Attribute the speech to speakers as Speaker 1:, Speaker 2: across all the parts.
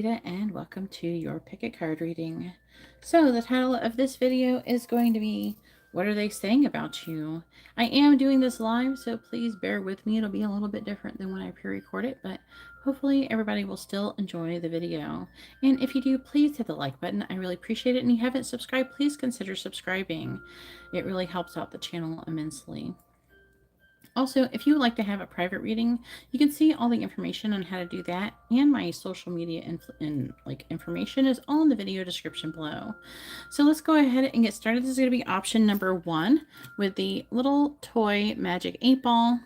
Speaker 1: Geeta, and welcome to your pick a card reading. So the title of this video is going to be, what are they saying about you? I am doing this live, so please bear with me. It'll be a little bit different than when I pre-record it, but hopefully everybody will still enjoy the video. And if you do, please hit the like button. I really appreciate it. And if you haven't subscribed, please consider subscribing. It really helps out the channel immensely. Also, if you would like to have a private reading, you can see all the information on how to do that, and my social media information is all in the video description below. So let's go ahead and get started. This is going to be option number 1 with the little toy magic 8-ball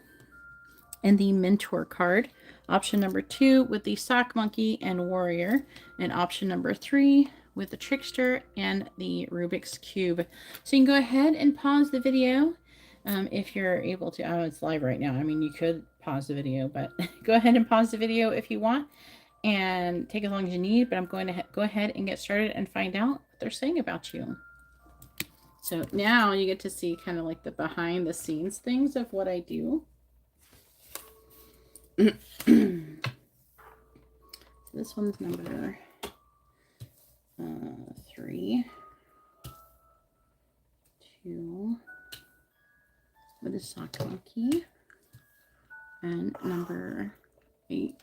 Speaker 1: and the mentor card. Option number 2 with the sock monkey and warrior, and option number 3 with the trickster and the Rubik's cube. So you can go ahead and pause the video. If you're able to. Oh, it's live right now. I mean, you could pause the video, but go ahead and pause the video if you want and take as long as you need. But I'm going to go ahead and get started and find out what they're saying about you. So now you get to see kind of like the behind the scenes things of what I do. So this one's number 3, 2, with a sock monkey, and number 8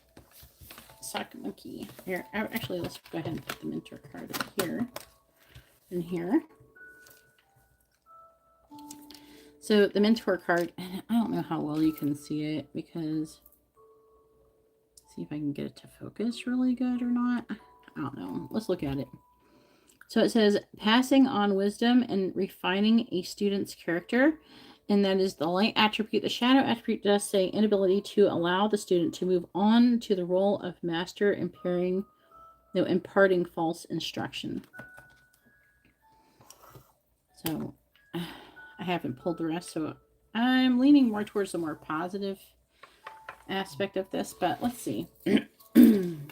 Speaker 1: sock monkey. Here, actually, let's go ahead and put the mentor card here and here. So the mentor card, and I don't know how well you can see it, because see if I can get it to focus really good or not. I don't know. Let's look at it. So it says passing on wisdom and refining a student's character. And that is the light attribute. The shadow attribute does say inability to allow the student to move on to the role of master, imparting false instruction. So I haven't pulled the rest, so I'm leaning more towards the more positive aspect of this, but let's see. I'm going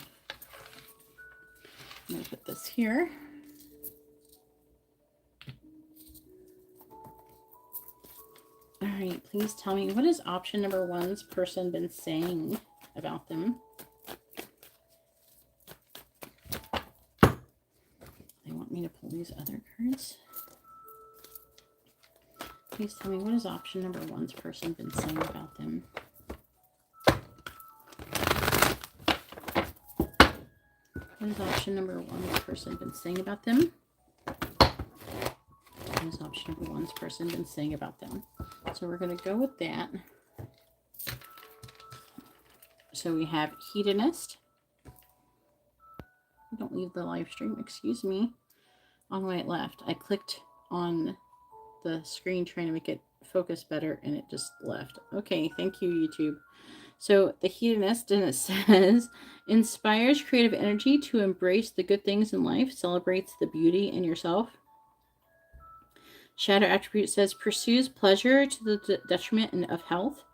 Speaker 1: to put this here. All right, please tell me, what has option number 1's person been saying about them? They want me to pull these other cards. Please tell me, what has option number 1's person been saying about them? What has option number 1's person been saying about them? What has option number 1's person been saying about them? So we're going to go with that. So we have hedonist. Don't leave the live stream, excuse me. On the way it left, I clicked on the screen trying to make it focus better, and it just left. Okay, thank you, YouTube. So the hedonist, and it says, inspires creative energy to embrace the good things in life, celebrates the beauty in yourself. Shadow attribute says, pursues pleasure to the detriment of health,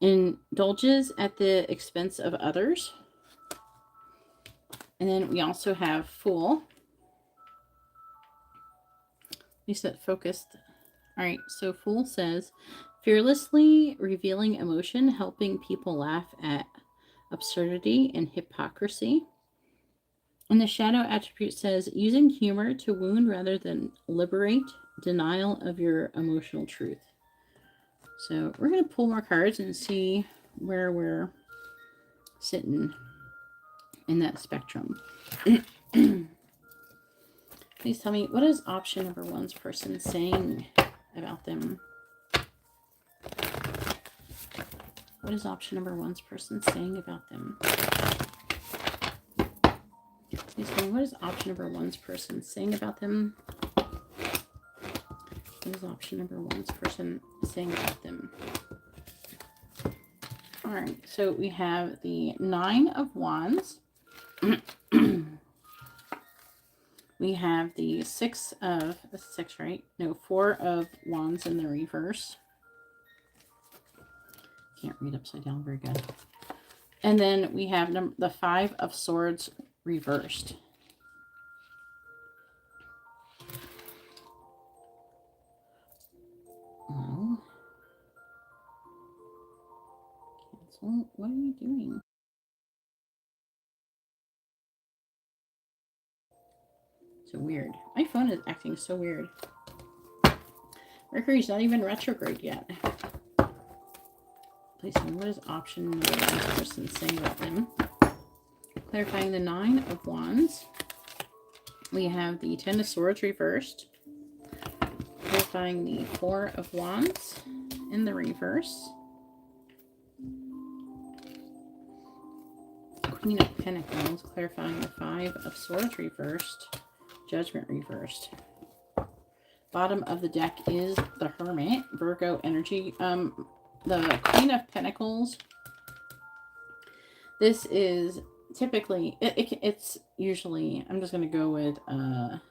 Speaker 1: indulges at the expense of others. And then we also have Fool. We set focused. All right, so Fool says, fearlessly revealing emotion, helping people laugh at absurdity and hypocrisy. And the shadow attribute says, using humor to wound rather than liberate, denial of your emotional truth. So we're going to pull more cards and see where we're sitting in that spectrum. Please tell me, what is option number 1's person saying about them? What is option number 1's person saying about them? Please tell me, what is option number 1's person saying about them? What is option number 1's person saying about them? All right, so we have the 9 of Wands. We have the 6 of, this is 6, right? No, 4 of Wands in the reverse. Can't read upside down very good. And then we have the 5 of Swords reversed. No. Cancel. What are you doing? So weird. My phone is acting so weird. Mercury's not even retrograde yet. Please tell me, what is option number one person saying about them? Clarifying the 9 of Wands. We have the 10 of Swords reversed. Clarifying the 4 of Wands in the reverse. Queen of Pentacles, clarifying the 5 of Swords reversed. Judgment reversed. Bottom of the deck is the Hermit, Virgo energy. The Queen of Pentacles. This is typically, it's usually, I'm just going to go with a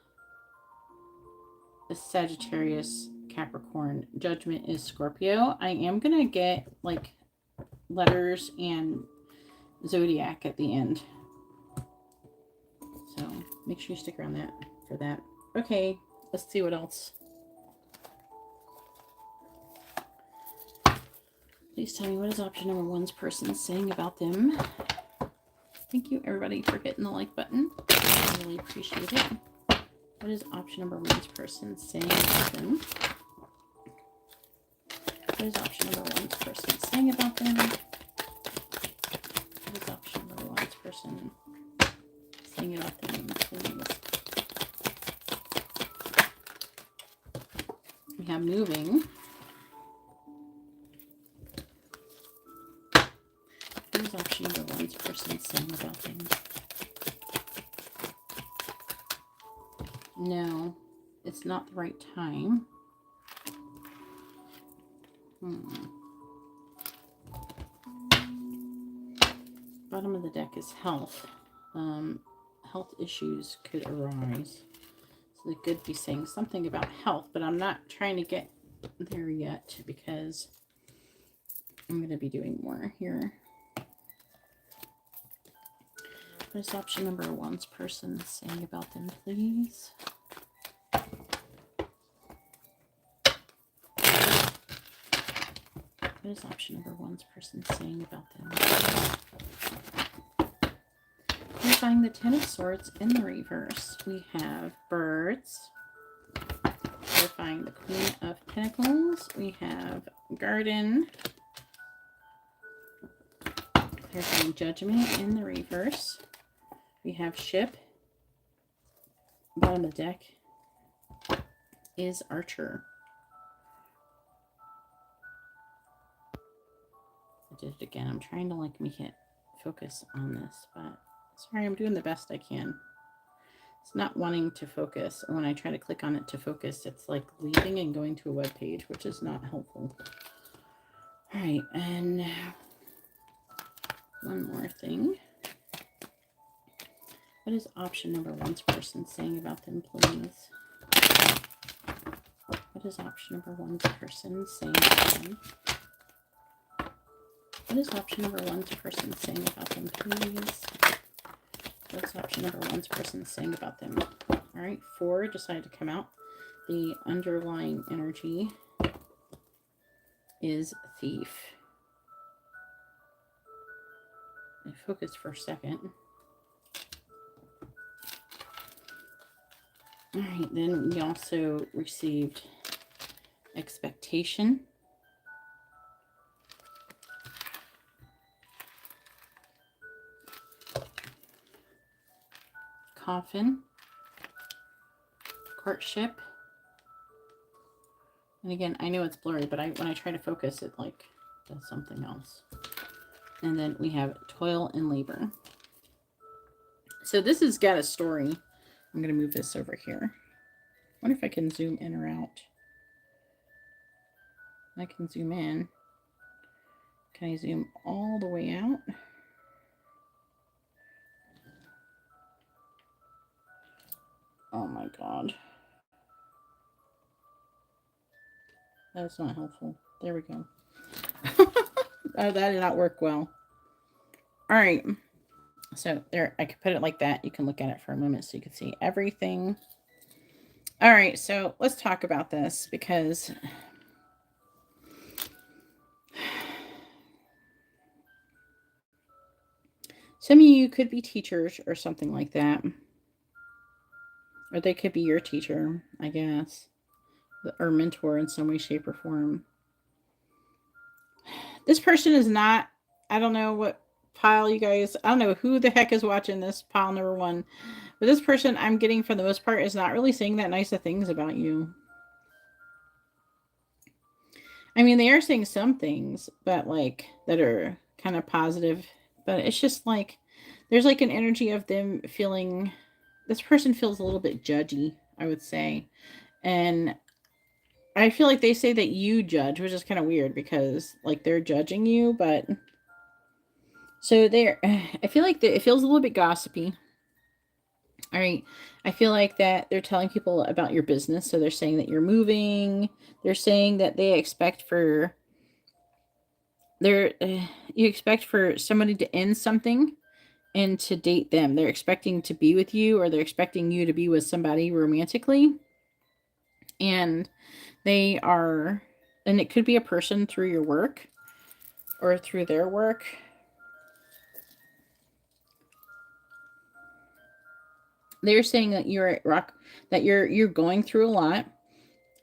Speaker 1: Sagittarius, Capricorn. Judgment is Scorpio. I am going to get like letters and zodiac at the end. So make sure you stick around that for that. Okay, let's see what else. Please tell me, what is option number one's person saying about them? Thank you, everybody, for hitting the like button. I really appreciate it. What is option number one's person saying about them? What is option number one's person saying about them? What is option number one's person saying about them, please? We have moving. What is option number one's person saying about them? No, it's not the right time. Bottom of the deck is health. Health issues could arise. So they could be saying something about health, but I'm not trying to get there yet because I'm going to be doing more here. What is option number one's person saying about them, please? What is option number one's person saying about them? Clarifying the 10 of Swords in the reverse. We have birds. Clarifying the Queen of Pentacles. We have garden. Clarifying Judgment in the reverse. We have ship. Bottom of the deck is Archer. I did it again. I'm trying to like make it focus on this, but sorry, I'm doing the best I can. It's not wanting to focus. And when I try to click on it to focus, it's like leaving and going to a web page, which is not helpful. All right, and one more thing. What is option number one's person saying about them, please? What is option number one's person saying about them? What is option number one's person saying about them, please? What is option number one's person saying about them? All right, 4 decided to come out. The underlying energy is thief. I focused for a second. All right, then we also received expectation. Coffin. Courtship. And again, I know it's blurry, but when I try to focus, it like does something else. And then we have toil and labor. So this has got a story. I'm going to move this over here. I wonder if I can zoom in or out. I can zoom in. Can I zoom all the way out? Oh my God. That's not helpful. There we go. Oh, that did not work well. All right. So there, I could put it like that. You can look at it for a moment so you can see everything. All right. So let's talk about this because some of you could be teachers or something like that. Or they could be your teacher, I guess. Or mentor in some way, shape, or form. This person is not, I don't know what pile you guys, I don't know who the heck is watching this pile number 1. But this person, I'm getting for the most part, is not really saying that nice of things about you. I mean, they are saying some things, but like that are kind of positive. But it's just like there's like an energy of them feeling, this person feels a little bit judgy, I would say. And I feel like they say that you judge, which is kind of weird because like they're judging you, but so they're, I feel like it feels a little bit gossipy. All right. I feel like that they're telling people about your business. So they're saying that you're moving. They're saying that they expect for you expect for somebody to end something and to date them. They're expecting to be with you, or they're expecting you to be with somebody romantically. And they are, and it could be a person through your work or through their work. They're saying that you're at rock, that you're going through a lot,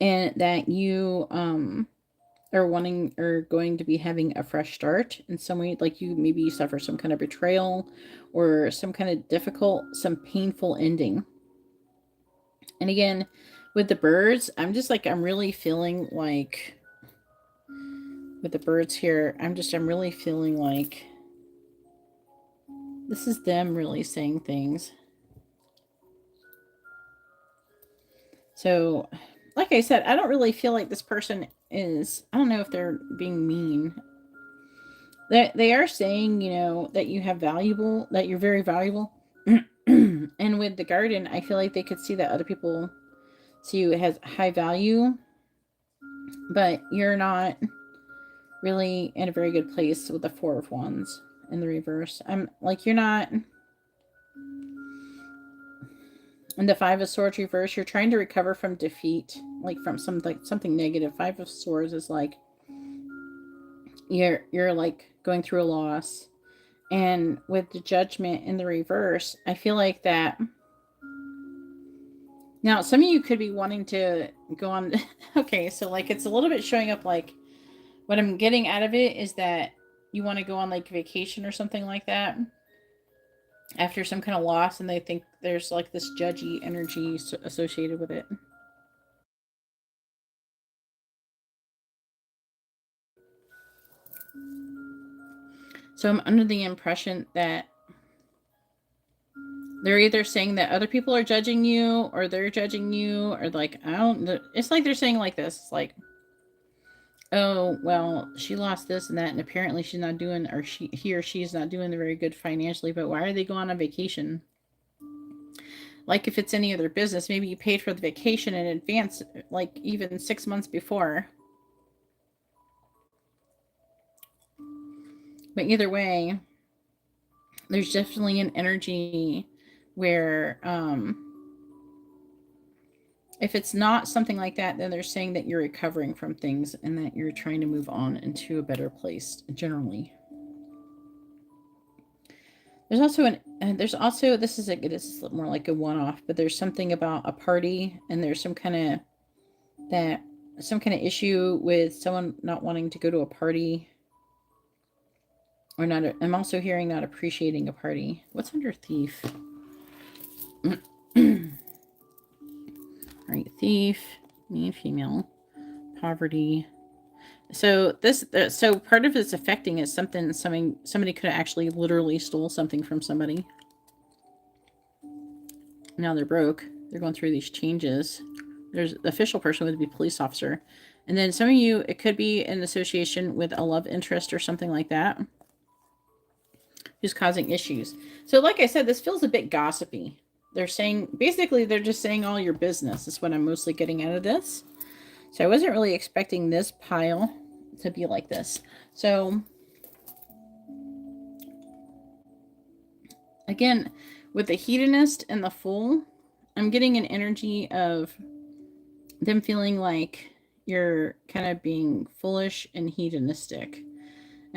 Speaker 1: and that you are wanting or going to be having a fresh start in some way. Like you suffer some kind of betrayal or some kind of difficult, some painful ending. And again, with the birds, I'm really feeling like with the birds here, I'm really feeling like this is them really saying things. So, like I said, I don't really feel like this person is, I don't know if they're being mean. They are saying, that you have valuable, that you're very valuable. And with the garden, I feel like they could see that other people see you as high value, but you're not really in a very good place with the 4 of Wands in the reverse. I'm like, you're not in the 5 of Swords reverse. You're trying to recover from defeat, like from something negative. 5 of Swords is like you're like going through a loss. And with the Judgment in the reverse, I feel like that now some of you could be wanting to go on. Okay, so like it's a little bit showing up, like what I'm getting out of it is that you want to go on like vacation or something like that after some kind of loss, and they think there's like this judgy energy associated with it. So I'm under the impression that they're either saying that other people are judging you, or they're judging you, or like, I don't, it's like they're saying like this. It's like, oh, well, she lost this and that, and apparently she's not doing, or he or she's not doing very good financially, but why are they going on vacation? Like if it's any other business, maybe you paid for the vacation in advance, like even 6 months before. But either way, there's definitely an energy where if it's not something like that, then they're saying that you're recovering from things and that you're trying to move on into a better place generally. There's also this is more like a one-off, but there's something about a party, and there's some kind of issue with someone not wanting to go to a party, or not. I'm also hearing not appreciating a party. What's under Thief? Right, Thief, me and female, poverty. So so part of it's affecting is somebody could have actually literally stole something from somebody. Now they're broke. They're going through these changes. There's the official person would be police officer. And then some of you, it could be in association with a love interest or something like that, who's causing issues. So like I said, this feels a bit gossipy. They're just saying all your business is what I'm mostly getting out of this. So I wasn't really expecting this pile to be like this. So again, with the hedonist and the Fool, I'm getting an energy of them feeling like you're kind of being foolish and hedonistic.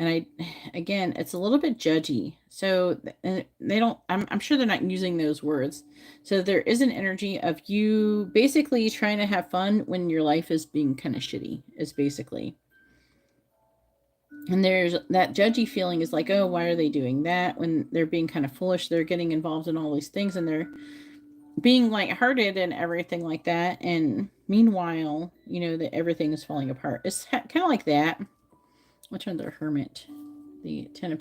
Speaker 1: And again, it's a little bit judgy. So they don't, I'm sure they're not using those words. So there is an energy of you basically trying to have fun when your life is being kind of shitty, is basically. And there's that judgy feeling is like, oh, why are they doing that? When they're being kind of foolish, they're getting involved in all these things and they're being lighthearted and everything like that. And meanwhile, you know, that everything is falling apart. It's kind of like that. Which one's the Hermit? The Ten of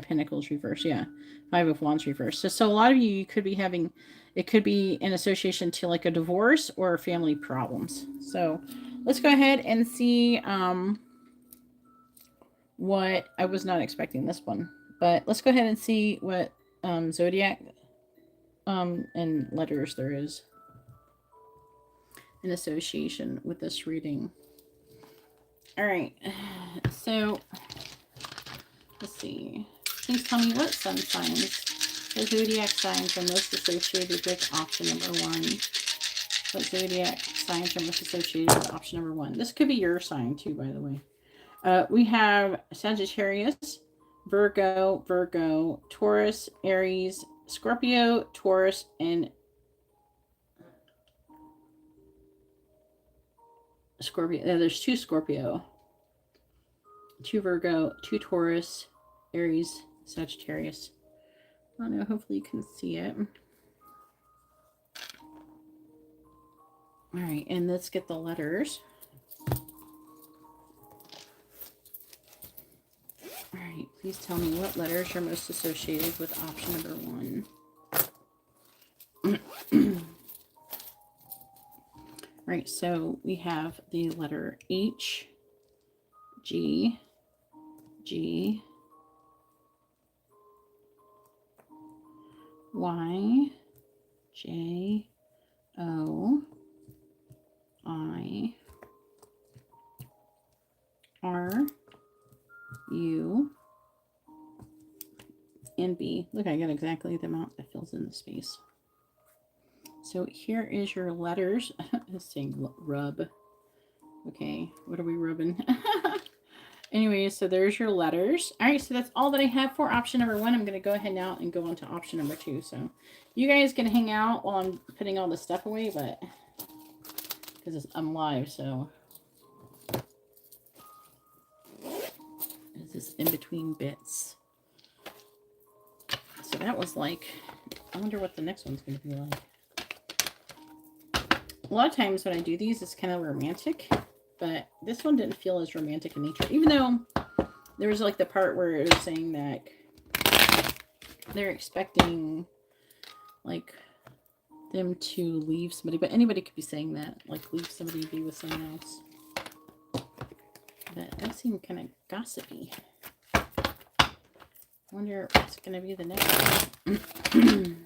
Speaker 1: Pentacles reverse. Yeah. Five of Wands reverse. So a lot of you could be having, it could be in association to like a divorce or family problems. So let's go ahead and see what, I was not expecting this one, but let's go ahead and see what zodiac and letters there is in association with this reading. All right, so let's see. Please tell me what sun signs, the zodiac signs are most associated with option number 1. What zodiac signs are most associated with option number 1? This could be your sign too, by the way. We have Sagittarius, Virgo, Taurus, Aries, Scorpio, Taurus, and Scorpio. There's 2 Scorpio, 2 Virgo, 2 Taurus, Aries, Sagittarius. I don't know. Hopefully you can see it. All right, and let's get the letters. All right, please tell me what letters are most associated with option number 1. All right, so we have the letter H, G, Y, J, O, I, R, U, and B. Look, I got exactly the amount that fills in the space. So here is your letters. It's saying rub. Okay, what are we rubbing? Anyway, so there's your letters. All right, so that's all that I have for option number 1. I'm going to go ahead now and go on to option number 2. So you guys can hang out while I'm putting all this stuff away, but because I'm live, so this is in between bits. So that was like, I wonder what the next one's going to be like. A lot of times when I do these, it's kind of romantic, but this one didn't feel as romantic in nature, even though there was like the part where it was saying that they're expecting like them to leave somebody, but anybody could be saying that, like leave somebody to be with someone else. But that seemed kind of gossipy. I wonder what's going to be the next one.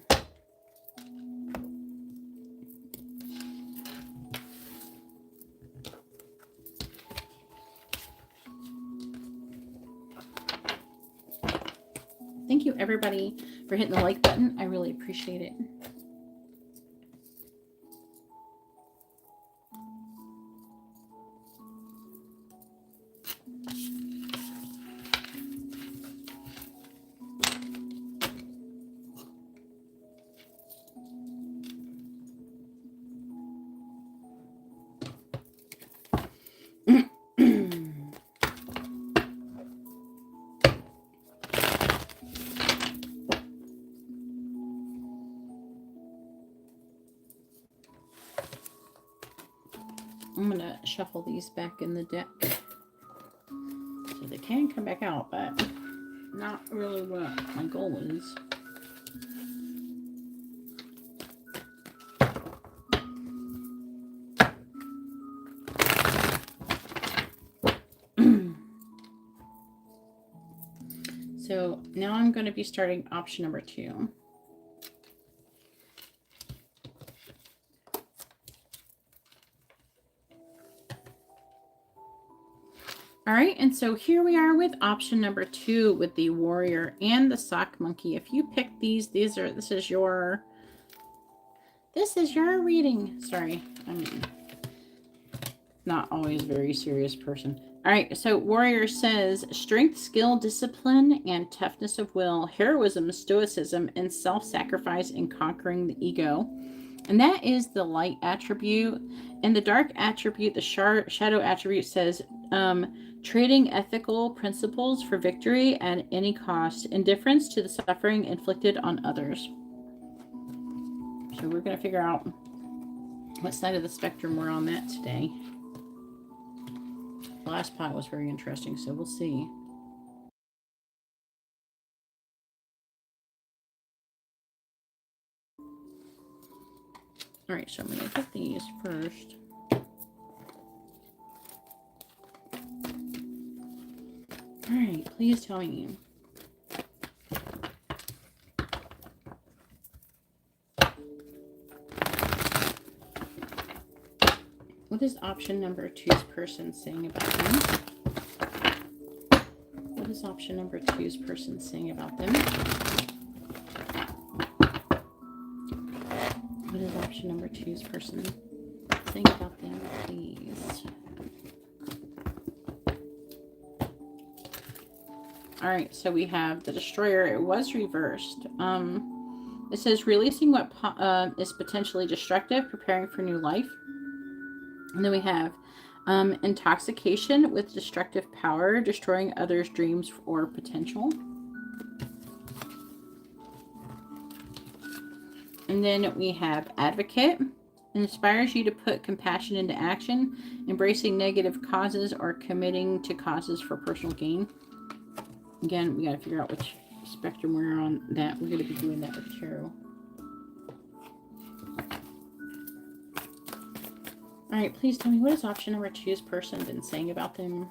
Speaker 1: Thank you, everybody, for hitting the like button. I really appreciate it. I'm going to shuffle these back in the deck so they can come back out, but not really what my goal is. So now I'm going to be starting option number 2. All right, and so here we are with option number 2 with the warrior and the sock monkey. If you pick these are, this is your reading. Sorry, I'm not always a very serious person. All right, so Warrior says strength, skill, discipline, and toughness of will, heroism, stoicism, and self-sacrifice in conquering the ego. And that is the light attribute. And the dark attribute, the shadow attribute, says trading ethical principles for victory at any cost, indifference to the suffering inflicted on others. So we're going to figure out what side of the spectrum we're on that today. The last pot was very interesting, so we'll see. All right, so I'm going to put these first. All right, please tell me. What is option number 2's person saying about them? What is option number 2's person saying about them? What is option number 2's person saying about them, please? All right, so we have the Destroyer. It was reversed. It says releasing what is potentially destructive, preparing for new life. And then we have intoxication with destructive power, destroying others' dreams or potential. And then we have advocate. Inspires you to put compassion into action, embracing negative causes or committing to causes for personal gain. Again, we got to figure out which spectrum we're on that. We're going to be doing that with tarot. All right, please tell me, what has option number 2's person been saying about them?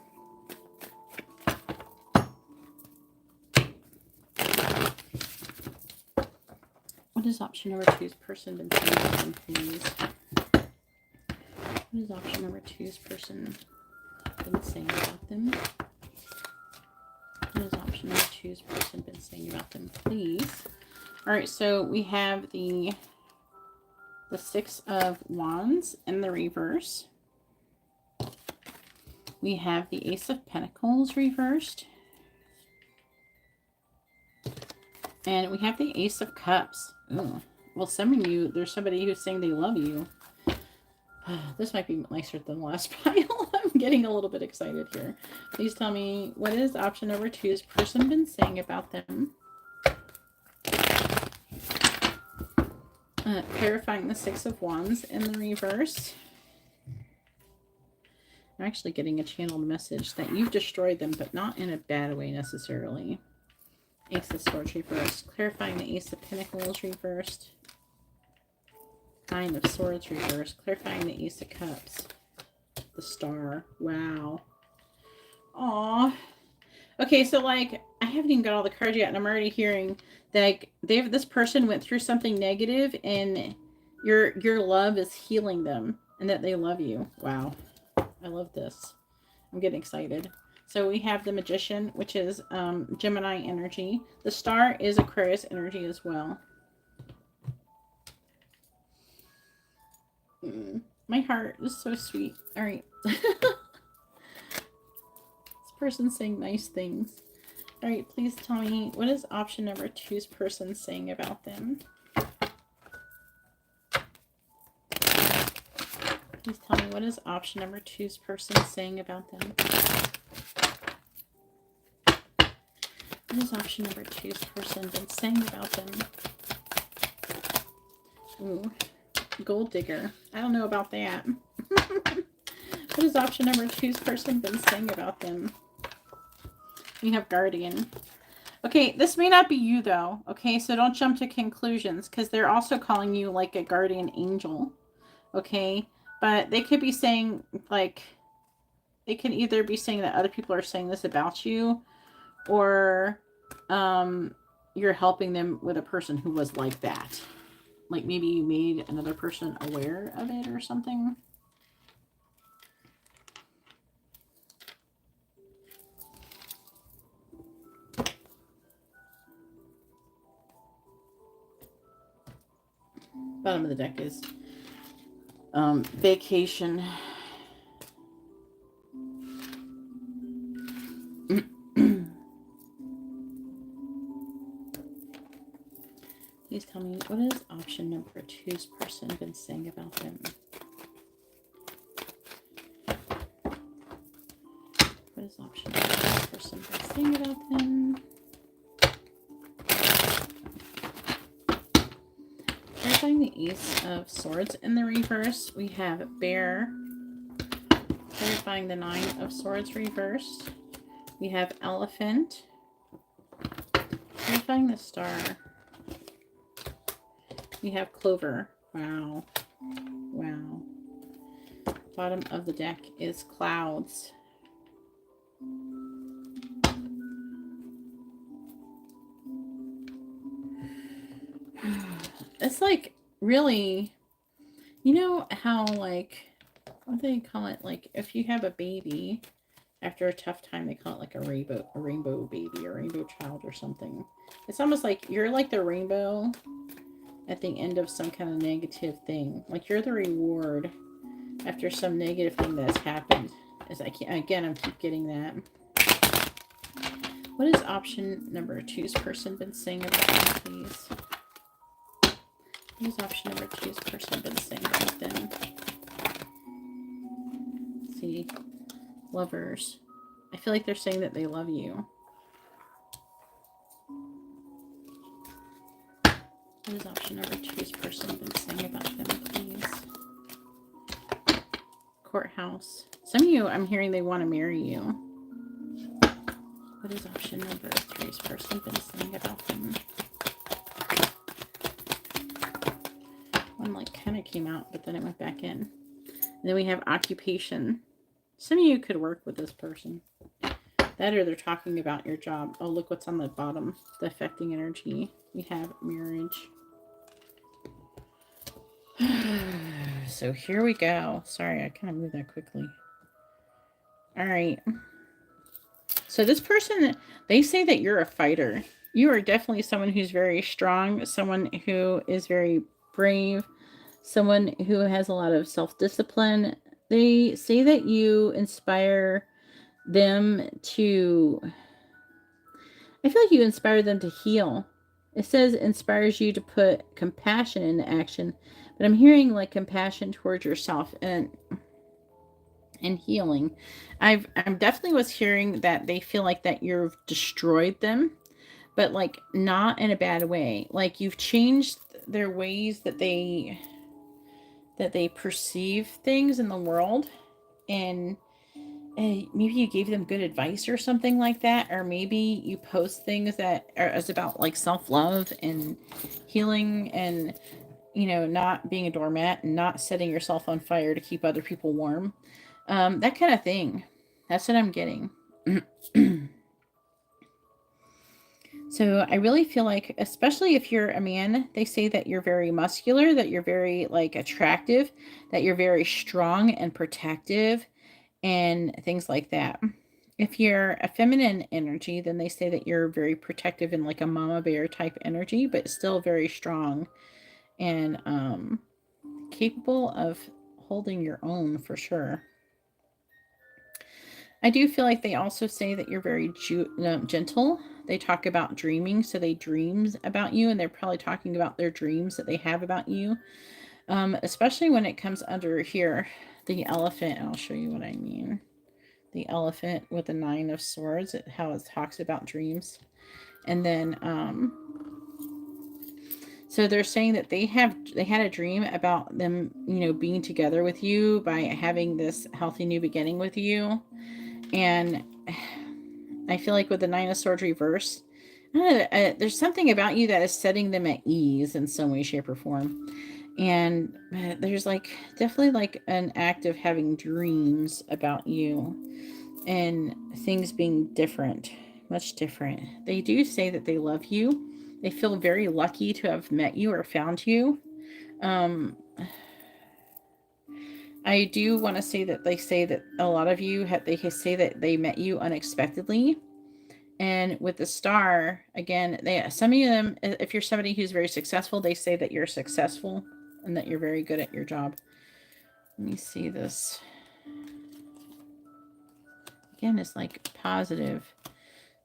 Speaker 1: What has option number 2's person been saying about them, please? What has option number 2's person been saying about them? What has option number 2's person been saying about them, please? All right, so we have the Six of Wands in the reverse. We have the Ace of Pentacles reversed. And we have the Ace of Cups. Ooh. Well, some of you, there's somebody who's saying they love you. This might be nicer than the last pile. I'm getting a little bit excited here. Please tell me, what is option number 2's person been saying about them? Clarifying the Six of Wands in the reverse. I'm actually getting a channeled message that you've destroyed them, but not in a bad way necessarily. Ace of Swords reversed. Clarifying the Ace of Pentacles reversed. Nine of Swords reversed. Clarifying the Ace of Cups. The Star. Wow. Aww. Okay, so like, I haven't even got all the cards yet, and I'm already hearing that like, this person went through something negative, and your love is healing them, and that they love you. Wow. I love this. I'm getting excited. So we have the Magician, which is Gemini energy. The Star is Aquarius energy as well. My heart is so sweet. All right. This person's saying nice things. All right, please tell me, what is option number 2's person saying about them? Please tell me, what is option number 2's person saying about them? What has option number 2's person been saying about them? Ooh, Gold Digger. I don't know about that. What has option number 2's person been saying about them? We have Guardian. Okay, this may not be you though. Okay, so don't jump to conclusions because they're also calling you like a guardian angel. Okay, but they could be saying like, they can either be saying that other people are saying this about you, or you're helping them with a person who was like that. Like maybe you made another person aware of it or something. Bottom of the deck is vacation. Please tell me, what has option number 2's person been saying about them? What has option number 2's person been saying about them? Clarifying the Ace of Swords in the reverse, we have Bear. Clarifying the 9 of Swords reversed, we have Elephant. Clarifying the Star, we have Clover. Wow. Wow. Bottom of the deck is Clouds. It's like really, you know how like, what do they call it? Like if you have a baby after a tough time, they call it like a rainbow baby or rainbow child or something. It's almost like you're like the rainbow at the end of some kind of negative thing. Like you're the reward after some negative thing that's happened. As I can't, again, I'm keep getting that. What has option number 2's person been saying about them, please? What has option number 2's person been saying about them? Let's see. Lovers. I feel like they're saying that they love you. What has option number 2's person been saying about them, please? Courthouse. Some of you, I'm hearing they want to marry you. What has option number 3's person been saying about them? One like kind of came out, but then it went back in. And then we have occupation. Some of you could work with this person. That or they're talking about your job. Oh, look what's on the bottom. The affecting energy. We have marriage. So here we go. Sorry, I kind of moved that quickly. All right. So this person, they say that you're a fighter. You are definitely someone who's very strong, someone who is very brave, someone who has a lot of self-discipline. They say that you inspire them to, I feel like you inspire them to heal. It says inspires you to put compassion into action, but I'm hearing like compassion towards yourself and healing. I'm definitely was hearing that they feel like that you've destroyed them, but like not in a bad way. Like you've changed their ways that they perceive things in the world, and maybe you gave them good advice or something like that, or maybe you post things that are about like self-love and healing and, you know, not being a doormat and not setting yourself on fire to keep other people warm. That kind of thing. That's what I'm getting. So I really feel like, especially if you're a man, they say that you're very muscular, that you're very like attractive, that you're very strong and protective and things like that. If you're a feminine energy, then they say that you're very protective and like a mama bear type energy, but still very strong and capable of holding your own for sure. I do feel like they also say that you're very gentle. They talk about dreaming, so they dreams about you, and they're probably talking about their dreams that they have about you. Especially when it comes under here, the elephant. I'll show you what I mean. The elephant with the 9 of Swords, how it talks about dreams. And then, so they're saying that they had a dream about them, you know, being together with you by having this healthy new beginning with you. And I feel like with the 9 of Swords reverse, there's something about you that is setting them at ease in some way, shape, or form. And there's like definitely like an act of having dreams about you and things being different, much different. They do say that they love you. They feel very lucky to have met you or found you. I do want to say that they say that a lot of you they say that they met you unexpectedly. And with the Star, again, some of them, if you're somebody who's very successful, they say that you're successful and that you're very good at your job. Let me see this. Again, it's like positive.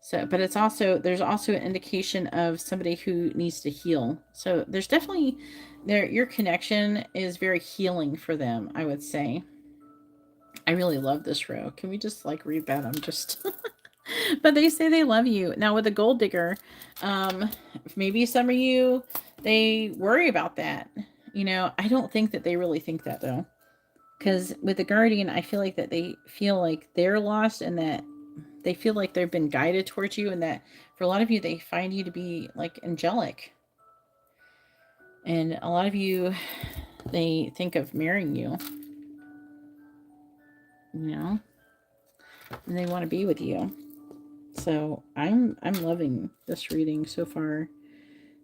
Speaker 1: So, but it's also, there's also an indication of somebody who needs to heal. So there's definitely, your connection is very healing for them, I would say. I really love this row. Can we just like read that? I'm just, but they say they love you. Now with the gold digger, maybe some of you, they worry about that. You know, I don't think that they really think that though. Because with the guardian, I feel like that they feel like they're lost and that they feel like they've been guided towards you, and that for a lot of you, they find you to be like angelic. And a lot of you, they think of marrying you, you know, and they want to be with you. So I'm loving this reading so far.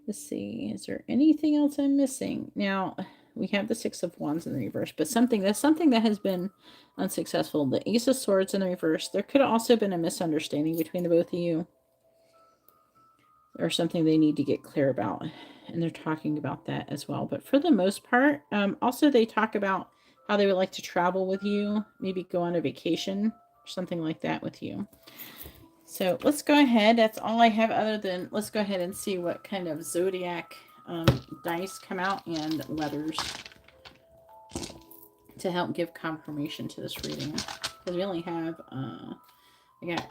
Speaker 1: Let's see, is there anything else I'm missing? Now, we have the Six of Wands in the reverse, but something that has been unsuccessful. The Ace of Swords in the reverse. There could have also been a misunderstanding between the both of you, or something they need to get clear about. And they're talking about that as well. But for the most part, also they talk about how they would like to travel with you, maybe go on a vacation or something like that with you. So let's go ahead. That's all I have, other than let's go ahead and see what kind of zodiac dice come out and letters to help give confirmation to this reading. Because we only have, I got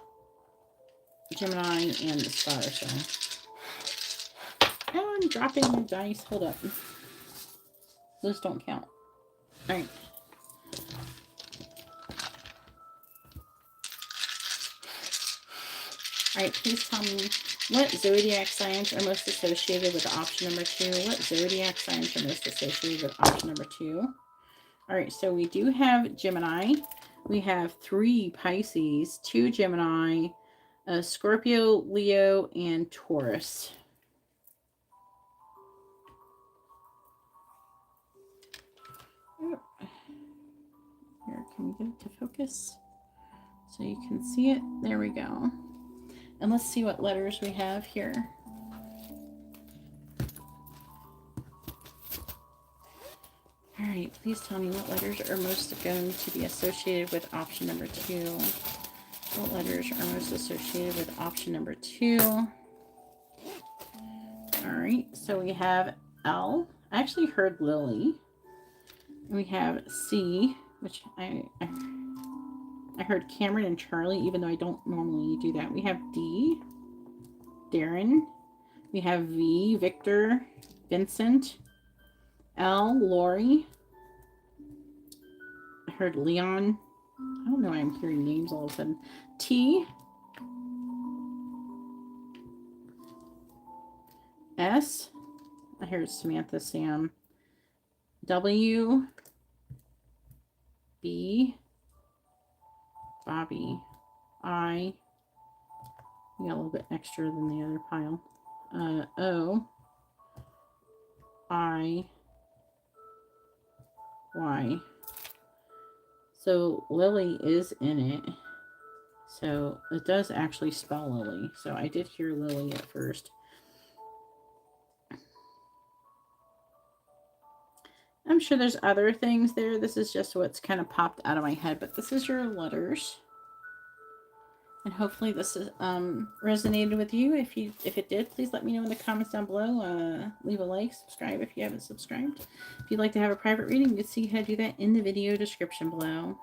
Speaker 1: Gemini and the Star, so. Oh, I'm dropping my dice. Hold up. Those don't count. All right. All right, please tell me what zodiac signs are most associated with option number 2. What zodiac signs are most associated with option number 2? All right, so we do have Gemini. We have 3 Pisces, 2 Gemini, Scorpio, Leo, and Taurus. Here, can we get it to focus so you can see it? There we go. And let's see what letters we have here. All right, please tell me what letters are most going to be associated with option number 2. What letters are most associated with option number 2? All right, so we have L. I actually heard Lily. We have C, which I heard Cameron and Charlie, even though I don't normally do that. We have D, Darren. We have V, Victor, Vincent. L, Lori. I heard Leon. I don't know why I'm hearing names all of a sudden. T. S. I heard Samantha, Sam. W. B. Bobby. I. We got a little bit extra than the other pile. O. I. Y. So Lily is in it. So it does actually spell Lily. So I did hear Lily at first. I'm sure there's other things there. This is just what's kind of popped out of my head. But this is your letters. And hopefully this is, resonated with you. If it did, please let me know in the comments down below. Leave a like, subscribe if you haven't subscribed. If you'd like to have a private reading, you can see how to do that in the video description below.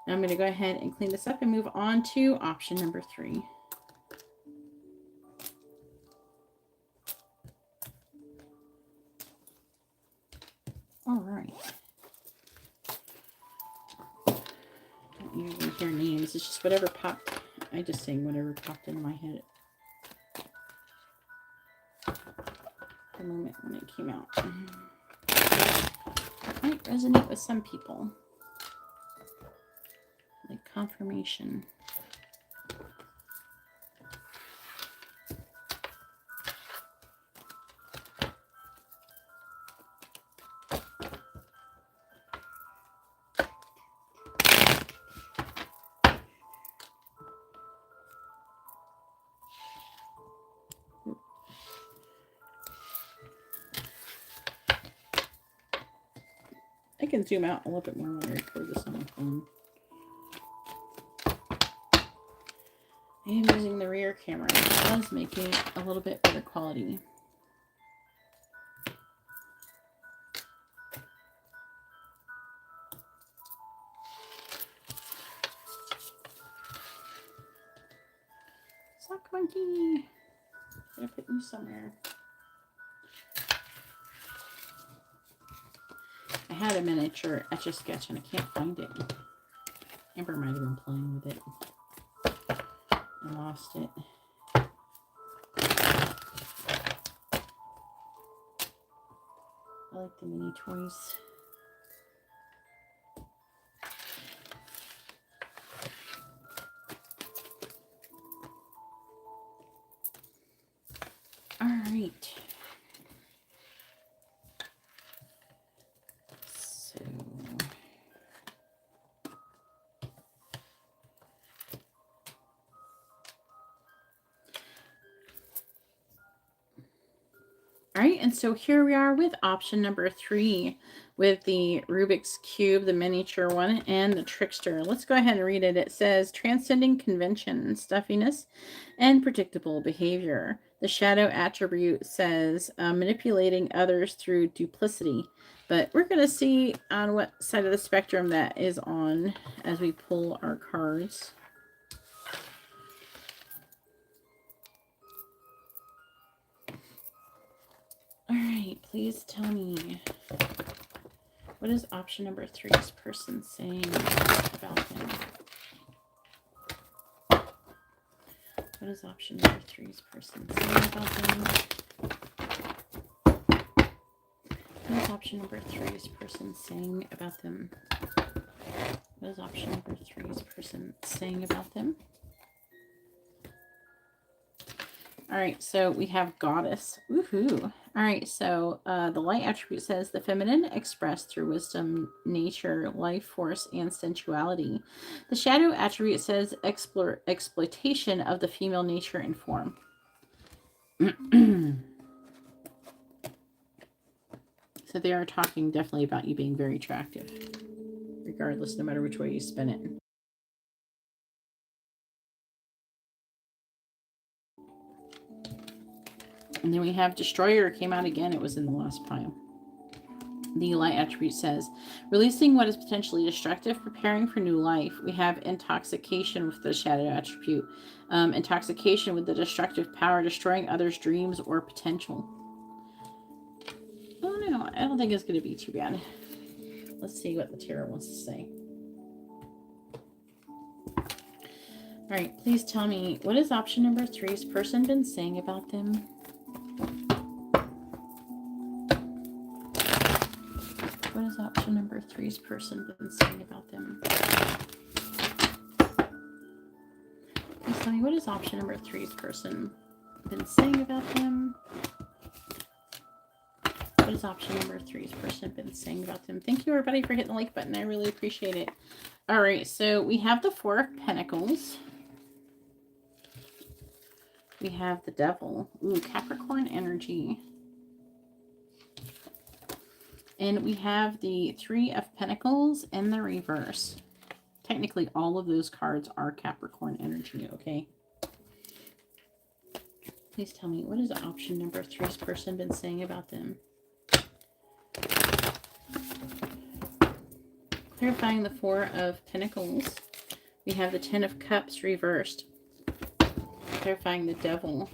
Speaker 1: Now I'm going to go ahead and clean this up and move on to option number 3. All right. Don't usually hear names. It's just whatever popped. I just sing whatever popped into my head the moment when it came out. It might resonate with some people. Like confirmation. I can zoom out a little bit more when I record this on my phone. I am using the rear camera, which does make it a little bit better quality. Sock monkey. Gonna put you somewhere. I had a miniature Etch-a-Sketch and I can't find it. Amber might have been playing with it. I lost it. I like the mini toys. All right. So all right, and so here we are with option number 3 with the Rubik's Cube, the miniature one, and the Trickster. Let's go ahead and read it. It says, transcending convention, stuffiness, and predictable behavior. The shadow attribute says, manipulating others through duplicity. But we're going to see on what side of the spectrum that is on as we pull our cards. All right, please tell me, what is option number 3's person saying about him? What is option number 3's person saying about them? What is option number 3's person saying about them? What is option number 3's person saying about them? All right, so we have goddess. Woohoo. All right, so the light attribute says the feminine expressed through wisdom, nature, life force, and sensuality. The shadow attribute says exploitation of the female nature and form. So they are talking definitely about you being very attractive, regardless, no matter which way you spin it. And then we have Destroyer came out again. It was in the last pile. The light attribute says, releasing what is potentially destructive, preparing for new life. We have intoxication with the shadow attribute. Intoxication with the destructive power, destroying others' dreams or potential. Oh no, I don't think it's going to be too bad. Let's see what the tarot wants to say. All right, please tell me, what has option number 3's person been saying about them? What has option number 3's person been saying about them? Please tell me, what has option number 3's person been saying about them? What has option number 3's person been saying about them? Thank you, everybody, for hitting the like button. I really appreciate it. All right, so we have the 4 of Pentacles. We have the Devil. Ooh, Capricorn energy. And we have the 3 of Pentacles in the reverse. Technically, all of those cards are Capricorn energy, okay? Please tell me, what has option number 3's person been saying about them? Clarifying the 4 of Pentacles. We have the 10 of Cups reversed. Clarifying the Devil.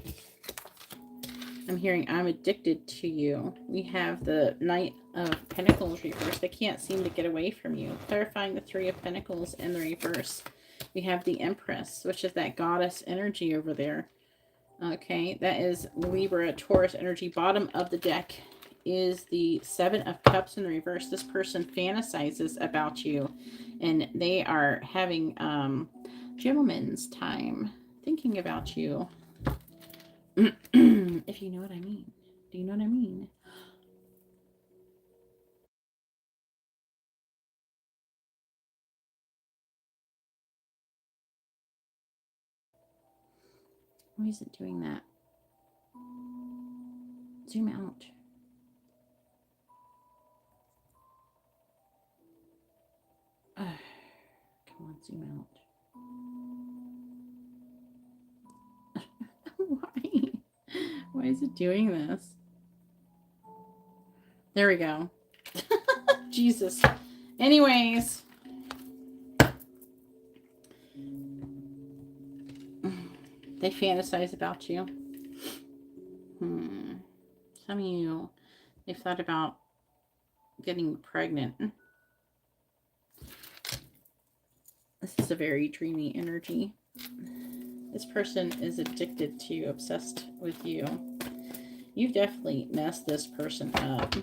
Speaker 1: I'm hearing, I'm addicted to you. We have the Knight of Pentacles reversed. They can't seem to get away from you. Clarifying the 3 of Pentacles in the reverse. We have the Empress, which is that goddess energy over there. Okay, that is Libra, Taurus energy. Bottom of the deck is the 7 of Cups in the reverse. This person fantasizes about you, and they are having gentleman's time thinking about you. If you know what I mean. Do you know what I mean? Why is it doing that? Zoom out. Come on, zoom out. Why is it doing this? There we go. Jesus. Anyways. They fantasize about you. Some of you, they've thought about getting pregnant. This is a very dreamy energy. This person is addicted to you, obsessed with you. You've definitely messed this person up.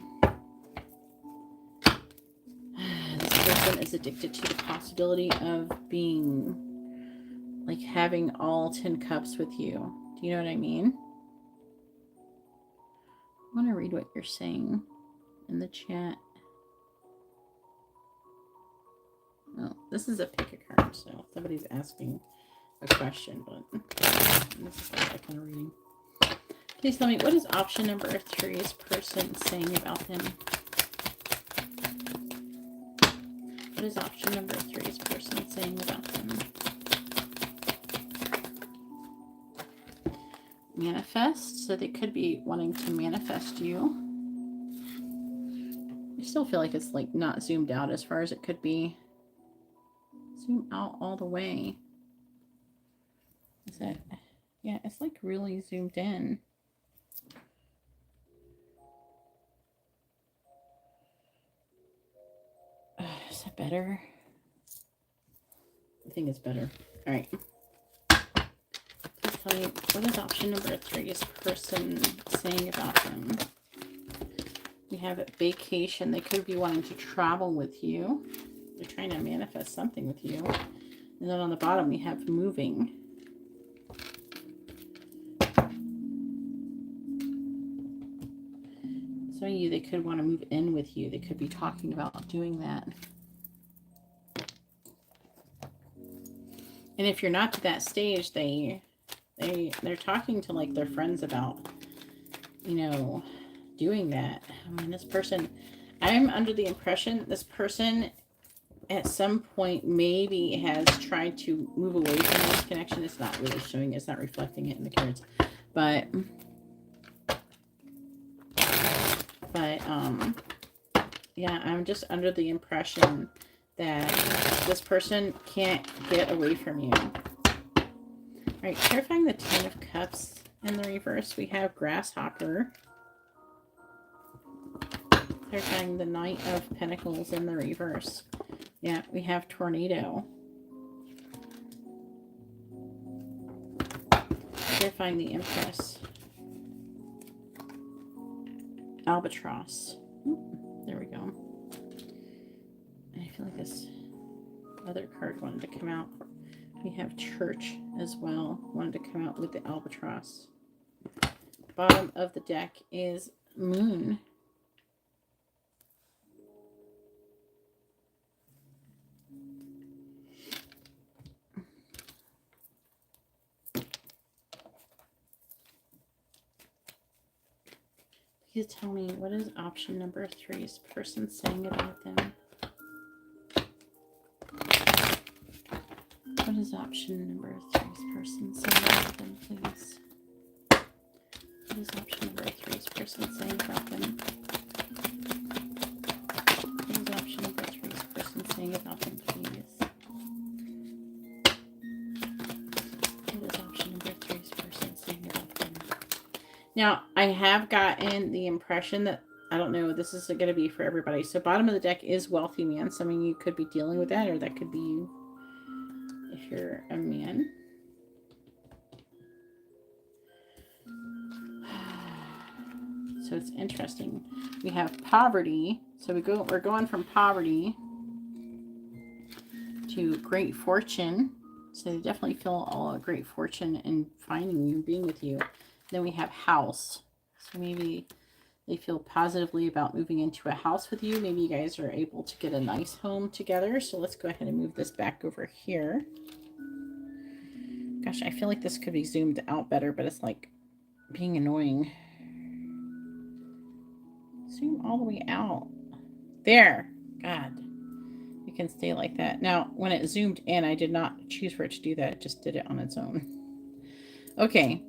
Speaker 1: This person is addicted to the possibility of being, like, having all 10 cups with you. Do you know what I mean? I want to read what you're saying in the chat. Well, this is a pick a card, so somebody's asking a question, but this is like that kind of reading. Please tell me, what is option number 3's person saying about them? What is option number 3's person saying about them? Manifest. So they could be wanting to manifest you. I still feel like it's like not zoomed out as far as it could be. Zoom out all the way. Is that, yeah, it's like really zoomed in. Is that better? I think it's better. All right. Please tell me, what is option number 3's person saying about them? We have a vacation. They could be wanting to travel with you. They're trying to manifest something with you. And then on the bottom, we have moving. Some of you, they could want to move in with you. They could be talking about doing that. And if you're not to that stage, they're talking to like their friends about, you know, doing that. I mean, this person, I'm under the impression this person at some point maybe has tried to move away from this connection. It's not really showing, it's not reflecting it in the cards. But yeah, I'm just under the impression that this person can't get away from you. All right, clarifying the 10 of Cups in the reverse, we have Grasshopper. Clarifying the Knight of Pentacles in the reverse. Yeah, we have Tornado. Clarifying the Empress. Albatross. There we go. I feel like this other card wanted to come out. We have Church as well. Wanted to come out with the Albatross. Bottom of the deck is Moon. Please tell me, what is option number 3's person saying about them? What is option number 3's person saying about them, please? What is option number 3's person saying about them? What is option number 3's person saying about them, please? What is option number 3's person saying about them? Now, I have gotten the impression that, I don't know, this is going to be for everybody. So bottom of the deck is Wealthy Man. Some of you could be dealing with that, or that could be you if you're a man. So it's interesting. We have Poverty. So we're going from poverty to great fortune. So they definitely feel all great fortune in finding you, being with you. Then we have House. So maybe they feel positively about moving into a house with you. Maybe you guys are able to get a nice home together. So let's go ahead and move this back over here. Gosh, I feel like this could be zoomed out better, but it's like being annoying. Zoom all the way out. There. God. You can stay like that. Now, when it zoomed in, I did not choose for it to do that. It just did it on its own. Okay.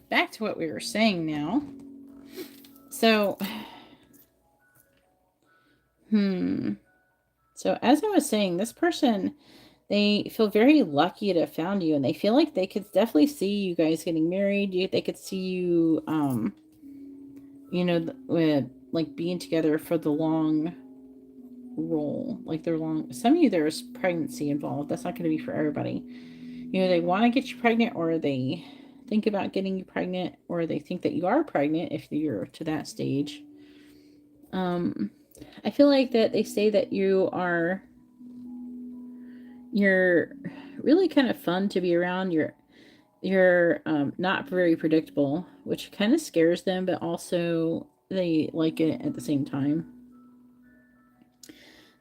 Speaker 1: back to what we were saying now. So, so as I was saying, this person, they feel very lucky to have found you, and they feel like they could definitely see you guys getting married. They could see you, you know, with like being together for the long roll, like they're long. Some of you, there's pregnancy involved. That's not going to be for everybody. You know, they want to get you pregnant, or they think about getting you pregnant, or they think that you are pregnant if you're to that stage. I feel like that they say that you're really kind of fun to be around. You're not very predictable, which kind of scares them, but also they like it at the same time.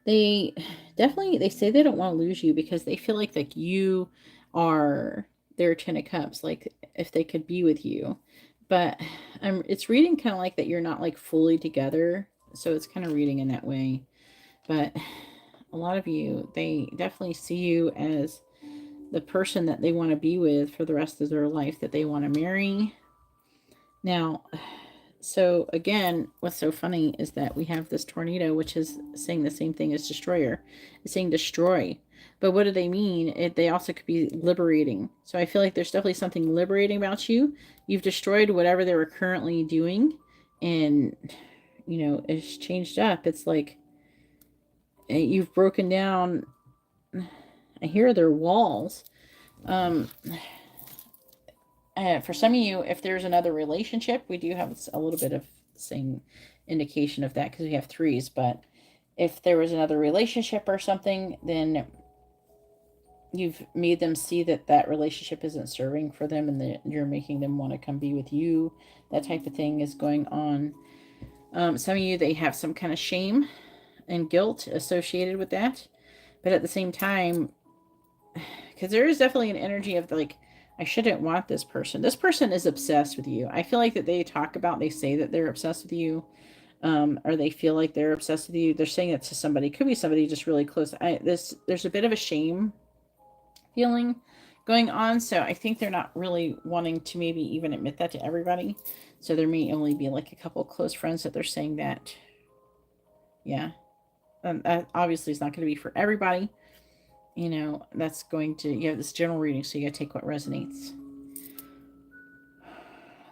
Speaker 1: They they say they don't want to lose you because they feel like you are their 10 of cups, like if they could be with you. But it's reading kind of like that you're not like fully together, so it's kind of reading in that way. But a lot of you, they definitely see you as the person that they want to be with for the rest of their life, that they want to marry. Now, so again, what's so funny is that we have this tornado, which is saying the same thing as destroyer. It's saying destroy. But what do they mean? They also could be liberating. So I feel like there's definitely something liberating about you. You've destroyed whatever they were currently doing. And, you know, it's changed up. It's like you've broken down. I hear their walls. For some of you, if there's another relationship, we do have a little bit of the same indication of that because we have threes. But if there was another relationship or something, then you've made them see that that relationship isn't serving for them, and that you're making them want to come be with you. That type of thing is going on. Some of you, they have some kind of shame and guilt associated with that. But at the same time, because there is definitely an energy of like, I shouldn't want this person. This person is obsessed with you. I feel like that they say that they're obsessed with you, or they feel like they're obsessed with you. They're saying it to somebody. It could be somebody just really close. There's a bit of a shame feeling going on, so I think they're not really wanting to maybe even admit that to everybody. So there may only be like a couple close friends that they're saying that. Yeah, obviously it's not going to be for everybody. You know, that's going to, you have this general reading, so you got to take what resonates.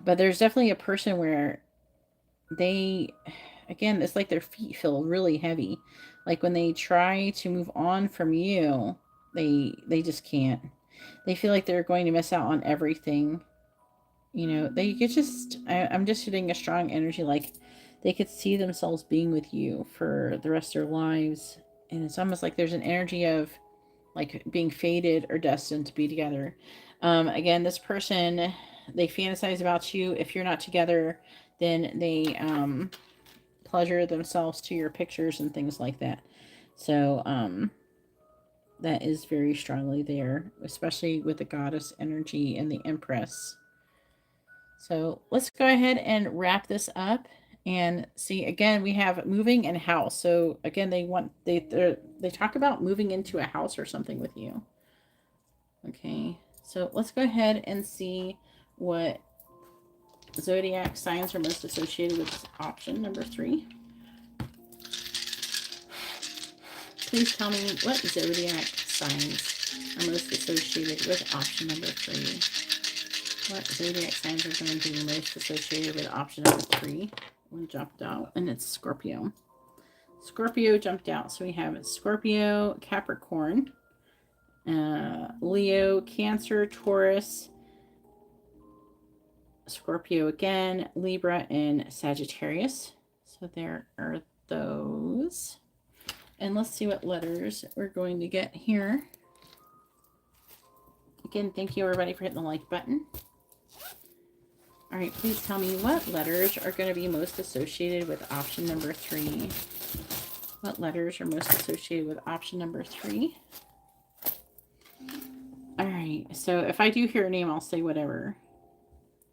Speaker 1: But there's definitely a person where they, again, it's like their feet feel really heavy. Like when they try to move on from you, they just can't. They feel like they're going to miss out on everything. You know, they could just, I'm just getting a strong energy, like they could see themselves being with you for the rest of their lives. And it's almost like there's an energy of like being fated or destined to be together. Again, this person, they fantasize about you. If you're not together, then they pleasure themselves to your pictures and things like that. So that is very strongly there, especially with the goddess energy and the empress. So let's go ahead and wrap this up and see. Again, we have moving and house. So again, they talk about moving into a house or something with you. Okay, so let's go ahead and see what zodiac signs are most associated with option number 3. Please tell me what zodiac signs are most associated with option number 3. What zodiac signs are going to be most associated with option number 3? One jumped out, and it's Scorpio. Scorpio jumped out, so we have Scorpio, Capricorn, Leo, Cancer, Taurus, Scorpio again, Libra, and Sagittarius. So there are those. And let's see what letters we're going to get here. Again, thank you everybody for hitting the like button. All right, please tell me what letters are going to be most associated with option number 3. What letters are most associated with option number 3? All right, so if I do hear a name, I'll say whatever.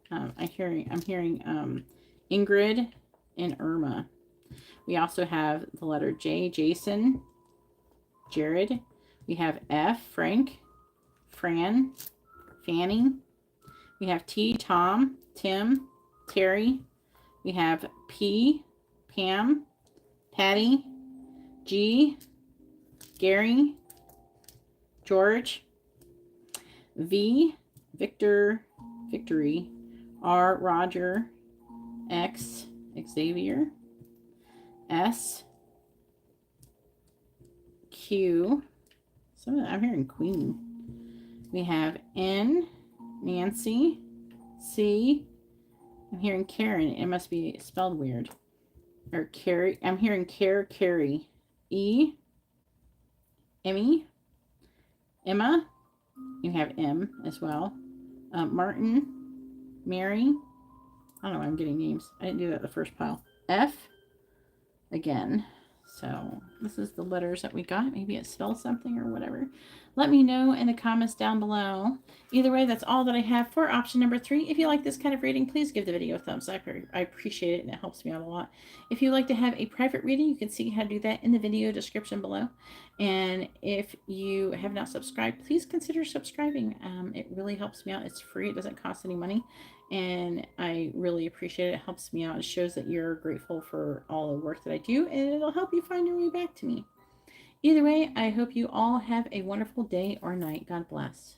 Speaker 1: I'm hearing Ingrid and Irma. We also have the letter J, Jason, Jared. We have F, Frank, Fran, Fanny. We have T, Tom, Tim, Terry. We have P, Pam, Patty, G, Gary, George, V, Victor, Victory, R, Roger, X, Xavier, S, Q, I'm hearing Queen. We have N, Nancy, C, I'm hearing Karen. It must be spelled weird. Or Carrie. I'm hearing Carrie. E, Emmy, Emma. You have M as well. Martin, Mary. I don't know why I'm getting names. I didn't do that the first pile. F, again. So this is the letters that we got. Maybe it spells something or whatever. Let me know in the comments down below. Either way, that's all that I have for option number 3. If you like this kind of reading, please give the video a thumbs up. I appreciate it and it helps me out a lot. If you'd like to have a private reading, you can see how to do that in the video description below. And if you have not subscribed, please consider subscribing. It really helps me out. It's free. It doesn't cost any money. And I really appreciate it. It helps me out. It shows that you're grateful for all the work that I do, and it'll help you find your way back to me. Either way, I hope you all have a wonderful day or night. God bless.